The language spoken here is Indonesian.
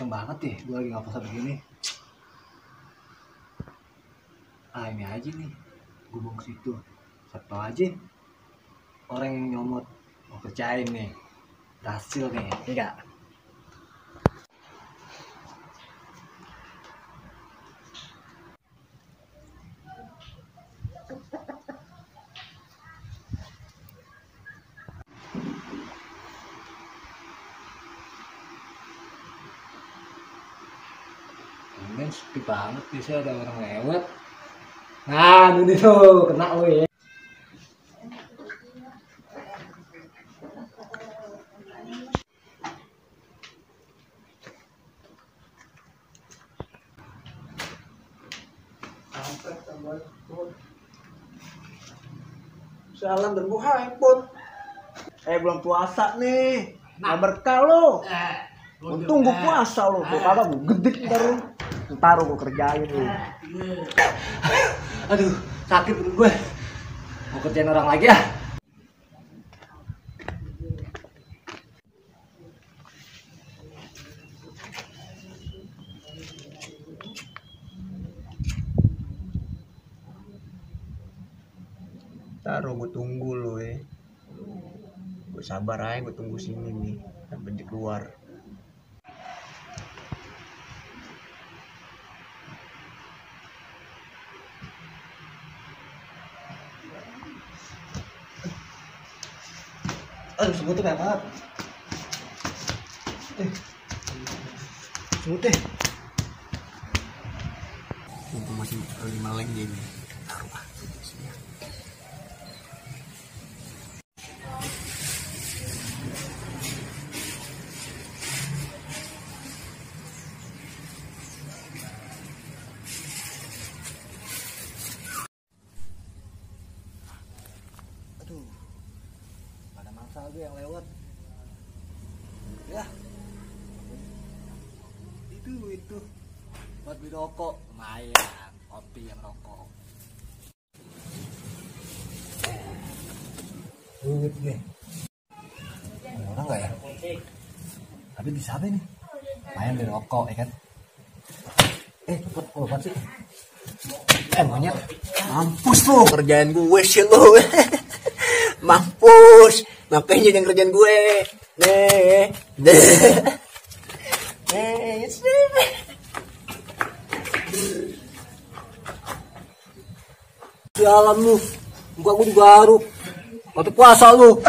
kosong banget ya, gue lagi nggak puasa begini. Ini aja nih, gue mau ke situ. Siapa aja orang yang nyomot, mau kerjain nih, berhasil nih, enggak? Ini sepi banget, biasanya ada orang lewat. Nah, ini tuh kena weh. Salam dan buhay put. Belum puasa nih. Nah berkah lo. Untung gue puasa lo. Gue kagak gue gedik ntar lo. Ntar gue kerjain lo. Aduh, sakit perut gue. Mau kerjain orang lagi ya? Taruh gue tunggu lo ya. Gue sabar aja, gue tunggu sini nih sampai di keluar. Aduh, semut tuh banyak banget. Semut deh. Mumpung masih meleng gini. Taruh lah. Aduh, ada mangsa gue yang lewat. Ya, itu buat beli rokok lumayan, kopi yang rokok. Duit nih. Ada orang nggak ya? Tapi di sana nih, lumayan beli rokok ya kan? Cepet, apaan sih? Monyet, Mampus lo kerjaan gue sih lo. Mampus. Makanya yang kerjaan gue. Sialan lu, buka gue juga baru. Waktu puasa lu.